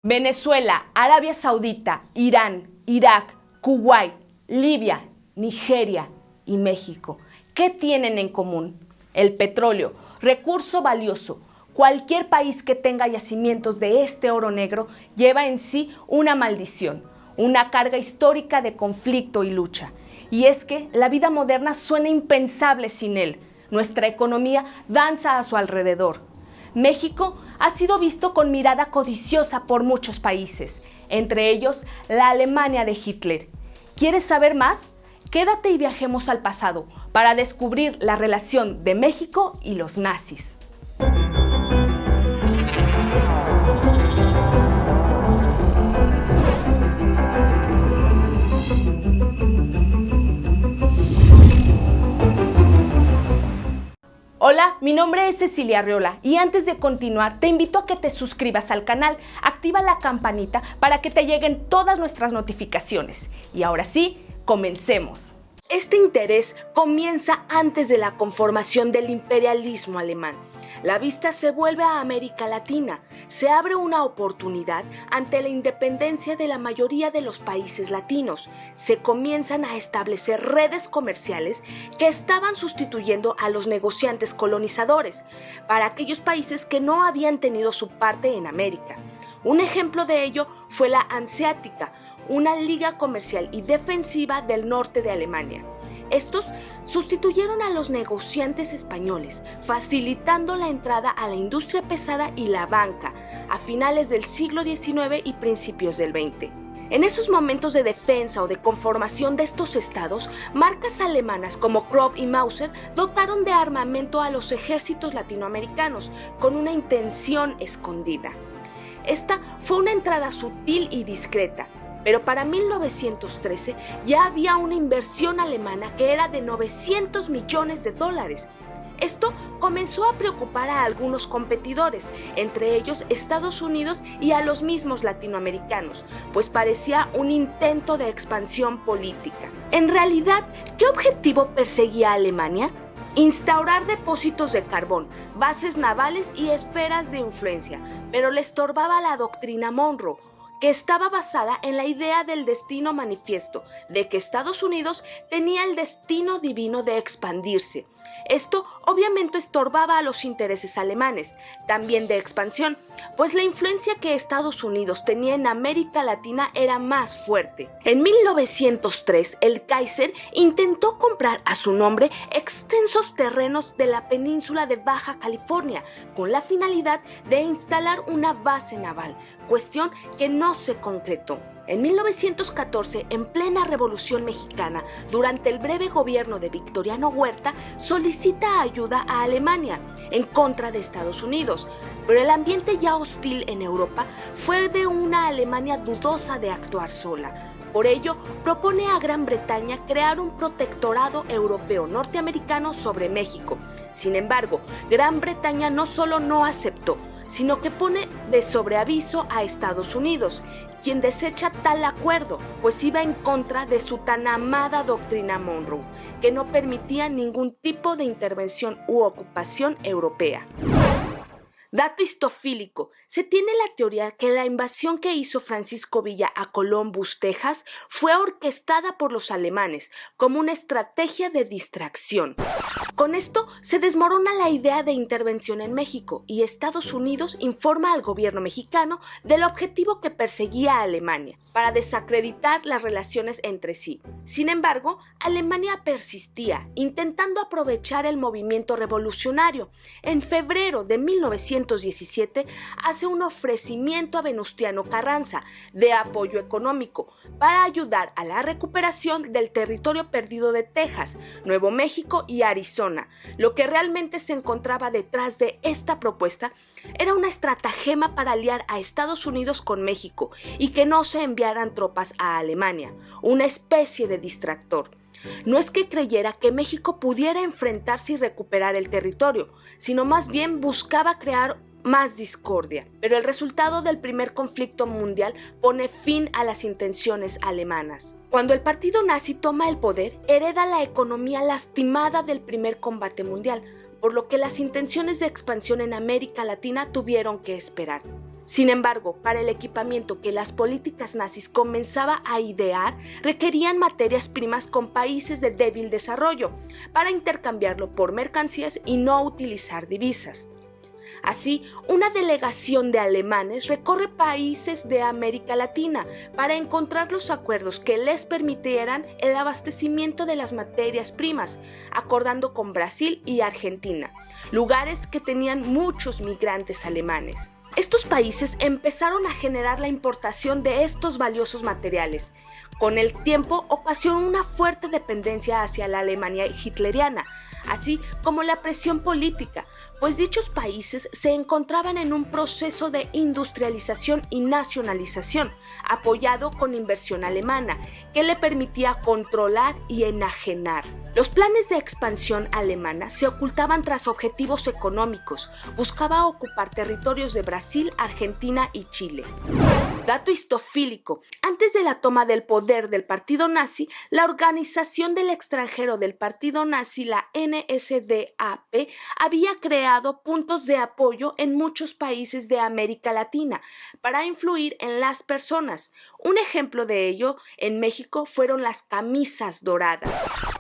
Venezuela, Arabia Saudita, Irán, Irak, Kuwait, Libia, Nigeria y México. ¿Qué tienen en común? El petróleo, recurso valioso. Cualquier país que tenga yacimientos de este oro negro lleva en sí una maldición, una carga histórica de conflicto y lucha. Y es que la vida moderna suena impensable sin él. Nuestra economía danza a su alrededor. México ha sido visto con mirada codiciosa por muchos países, entre ellos la Alemania de Hitler. ¿Quieres saber más? Quédate y viajemos al pasado para descubrir la relación de México y los nazis. Hola, mi nombre es Cecilia Arriola y antes de continuar te invito a que te suscribas al canal, activa la campanita para que te lleguen todas nuestras notificaciones. Y ahora sí, comencemos. Este interés comienza antes de la conformación del imperialismo alemán. La vista se vuelve a América Latina. Se abre una oportunidad ante la independencia de la mayoría de los países latinos. Se comienzan a establecer redes comerciales que estaban sustituyendo a los negociantes colonizadores para aquellos países que no habían tenido su parte en América. Un ejemplo de ello fue la Hanseática, una liga comercial y defensiva del norte de Alemania. Estos sustituyeron a los negociantes españoles, facilitando la entrada a la industria pesada y la banca a finales del siglo XIX y principios del XX. En esos momentos de defensa o de conformación de estos estados, marcas alemanas como Krupp y Mauser dotaron de armamento a los ejércitos latinoamericanos con una intención escondida. Esta fue una entrada sutil y discreta, pero para 1913 ya había una inversión alemana que era de $900 millones. Esto comenzó a preocupar a algunos competidores, entre ellos Estados Unidos y a los mismos latinoamericanos, pues parecía un intento de expansión política. En realidad, ¿qué objetivo perseguía Alemania? Instaurar depósitos de carbón, bases navales y esferas de influencia, pero le estorbaba la doctrina Monroe, que estaba basada en la idea del destino manifiesto, de que Estados Unidos tenía el destino divino de expandirse. Esto obviamente estorbaba a los intereses alemanes, también de expansión, pues la influencia que Estados Unidos tenía en América Latina era más fuerte. En 1903, el Kaiser intentó comprar a su nombre extensos terrenos de la península de Baja California, con la finalidad de instalar una base naval, cuestión que no se concretó. En 1914, en plena Revolución Mexicana, durante el breve gobierno de Victoriano Huerta, solicita ayuda a Alemania en contra de Estados Unidos, pero el ambiente ya hostil en Europa fue de una Alemania dudosa de actuar sola. Por ello, propone a Gran Bretaña crear un protectorado europeo norteamericano sobre México. Sin embargo, Gran Bretaña no solo no aceptó, sino que pone de sobreaviso a Estados Unidos, quien desecha tal acuerdo, pues iba en contra de su tan amada doctrina Monroe, que no permitía ningún tipo de intervención u ocupación europea. Dato histofílico, se tiene la teoría que la invasión que hizo Francisco Villa a Columbus, Texas, fue orquestada por los alemanes como una estrategia de distracción. Con esto se desmorona la idea de intervención en México y Estados Unidos informa al gobierno mexicano del objetivo que perseguía a Alemania para desacreditar las relaciones entre sí. Sin embargo, Alemania persistía, intentando aprovechar el movimiento revolucionario. En febrero de 1917 hace un ofrecimiento a Venustiano Carranza de apoyo económico para ayudar a la recuperación del territorio perdido de Texas, Nuevo México y Arizona. Lo que realmente se encontraba detrás de esta propuesta era una estratagema para aliar a Estados Unidos con México y que no se enviaran tropas a Alemania, una especie de distractor. No es que creyera que México pudiera enfrentarse y recuperar el territorio, sino más bien buscaba crear más discordia. Pero el resultado del primer conflicto mundial pone fin a las intenciones alemanas. Cuando el partido nazi toma el poder, hereda la economía lastimada del primer combate mundial, por lo que las intenciones de expansión en América Latina tuvieron que esperar. Sin embargo, para el equipamiento que las políticas nazis comenzaban a idear, requerían materias primas con países de débil desarrollo para intercambiarlo por mercancías y no utilizar divisas. Así, una delegación de alemanes recorre países de América Latina para encontrar los acuerdos que les permitieran el abastecimiento de las materias primas, acordando con Brasil y Argentina, lugares que tenían muchos migrantes alemanes. Estos países empezaron a generar la importación de estos valiosos materiales. Con el tiempo ocasionó una fuerte dependencia hacia la Alemania hitleriana, así como la presión política, pues dichos países se encontraban en un proceso de industrialización y nacionalización, apoyado con inversión alemana, que le permitía controlar y enajenar. Los planes de expansión alemana se ocultaban tras objetivos económicos, buscaba ocupar territorios de Brasil, Argentina y Chile. Dato histofílico: antes de la toma del poder del partido nazi, la organización del extranjero del partido nazi, la NSDAP, había creado puntos de apoyo en muchos países de América Latina para influir en las personas. Un ejemplo de ello en México fueron las camisas doradas.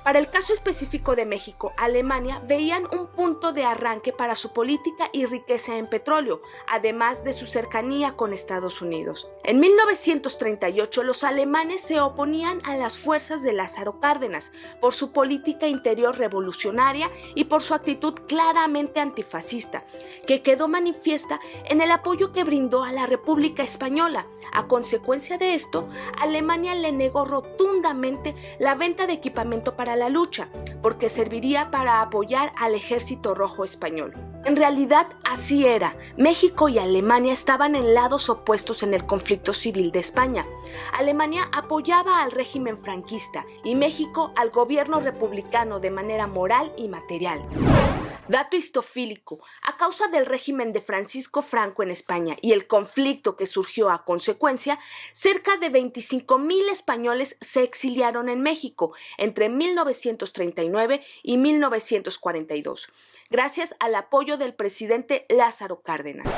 Para el caso específico de México, Alemania veían un punto de arranque para su política y riqueza en petróleo, además de su cercanía con Estados Unidos. En 1938, los alemanes se oponían a las fuerzas de Lázaro Cárdenas por su política interior revolucionaria y por su actitud claramente antifascista, que quedó manifiesta en el apoyo que brindó a la República Española. A consecuencia de esto, Alemania le negó rotundamente la venta de equipamiento para la lucha, porque serviría para apoyar al Ejército Rojo Español. En realidad, así era. México y Alemania estaban en lados opuestos en el conflicto civil de España. Alemania apoyaba al régimen franquista y México al gobierno republicano de manera moral y material. Dato histofílico: a causa del régimen de Francisco Franco en España y el conflicto que surgió a consecuencia, cerca de 25,000 españoles se exiliaron en México entre 1939 y 1942, gracias al apoyo del presidente Lázaro Cárdenas.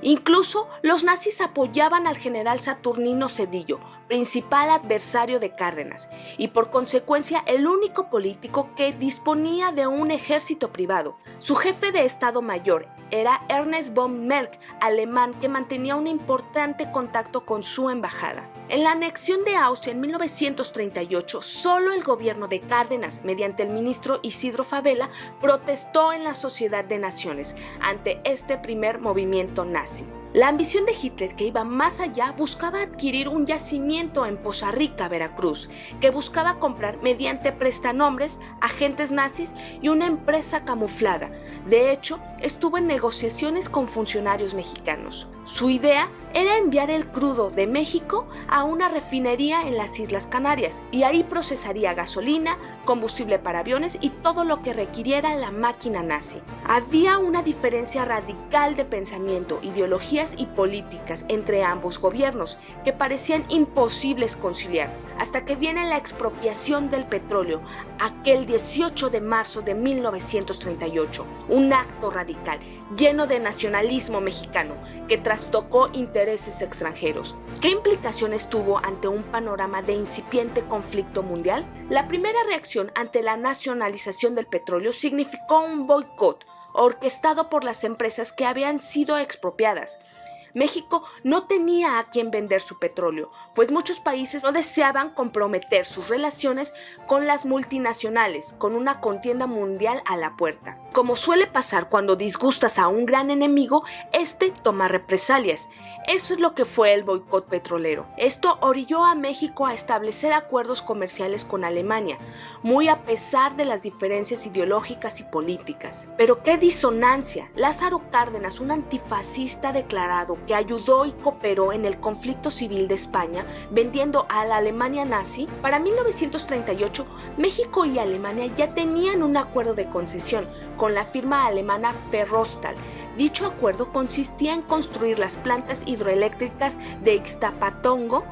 Incluso los nazis apoyaban al general Saturnino Cedillo, principal adversario de Cárdenas, y por consecuencia el único político que disponía de un ejército privado. Su jefe de Estado Mayor era Ernest von Merck, alemán, que mantenía un importante contacto con su embajada. En la anexión de Austria en 1938, solo el gobierno de Cárdenas, mediante el ministro Isidro Fabela, protestó en la Sociedad de Naciones ante este primer movimiento nazi. La ambición de Hitler, que iba más allá, buscaba adquirir un yacimiento en Poza Rica, Veracruz, que buscaba comprar mediante prestanombres, agentes nazis y una empresa camuflada. De hecho, estuvo en negociaciones con funcionarios mexicanos. Su idea era enviar el crudo de México a una refinería en las Islas Canarias y ahí procesaría gasolina, combustible para aviones y todo lo que requiriera la máquina nazi. Había una diferencia radical de pensamiento, ideologías y políticas entre ambos gobiernos que parecían imposibles conciliar, hasta que viene la expropiación del petróleo, aquel 18 de marzo de 1938, un acto radical, lleno de nacionalismo mexicano, que trastocó intereses extranjeros. ¿Qué implicaciones tuvo ante un panorama de incipiente conflicto mundial? La primera reacción ante la nacionalización del petróleo significó un boicot orquestado por las empresas que habían sido expropiadas. México no tenía a quién vender su petróleo, pues muchos países no deseaban comprometer sus relaciones con las multinacionales, con una contienda mundial a la puerta. Como suele pasar cuando disgustas a un gran enemigo, este toma represalias. Eso es lo que fue el boicot petrolero. Esto orilló a México a establecer acuerdos comerciales con Alemania, muy a pesar de las diferencias ideológicas y políticas. Pero qué disonancia. Lázaro Cárdenas, un antifascista declarado que ayudó y cooperó en el conflicto civil de España, vendiendo a la Alemania nazi, para 1938 México y Alemania ya tenían un acuerdo de concesión con la firma alemana Ferrostal. Dicho acuerdo consistía en construir las plantas hidroeléctricas de Ixtapatongo,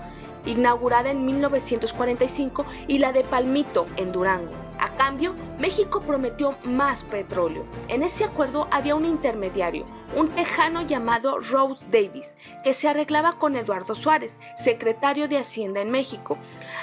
inaugurada en 1945, y la de Palmito, en Durango. A cambio, México prometió más petróleo. En ese acuerdo había un intermediario, un tejano llamado Rose Davis, que se arreglaba con Eduardo Suárez, secretario de Hacienda en México,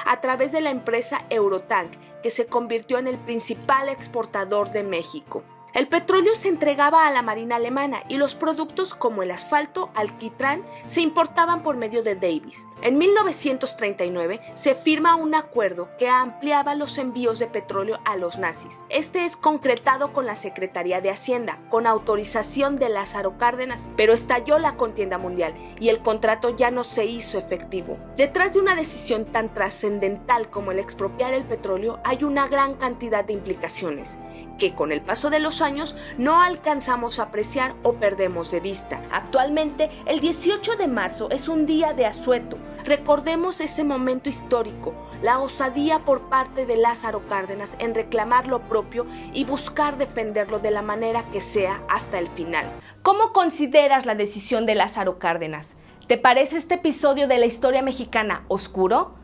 a través de la empresa Eurotank, que se convirtió en el principal exportador de México. El petróleo se entregaba a la Marina alemana y los productos como el asfalto, alquitrán, se importaban por medio de Davis. En 1939 se firma un acuerdo que ampliaba los envíos de petróleo a los nazis. Este es concretado con la Secretaría de Hacienda, con autorización de Lázaro Cárdenas, pero estalló la contienda mundial y el contrato ya no se hizo efectivo. Detrás de una decisión tan trascendental como el expropiar el petróleo hay una gran cantidad de implicaciones que con el paso de los años no alcanzamos a apreciar o perdemos de vista. Actualmente, el 18 de marzo es un día de asueto. Recordemos ese momento histórico, la osadía por parte de Lázaro Cárdenas en reclamar lo propio y buscar defenderlo de la manera que sea hasta el final. ¿Cómo consideras la decisión de Lázaro Cárdenas? ¿Te parece este episodio de la historia mexicana oscuro?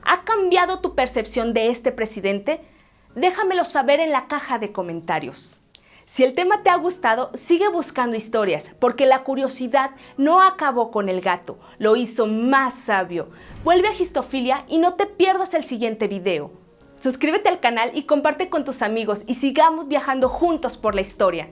¿Ha cambiado tu percepción de este presidente? Déjamelo saber en la caja de comentarios. Si el tema te ha gustado, sigue buscando historias, porque la curiosidad no acabó con el gato, lo hizo más sabio. Vuelve a Histofilia y no te pierdas el siguiente video. Suscríbete al canal y comparte con tus amigos y sigamos viajando juntos por la historia.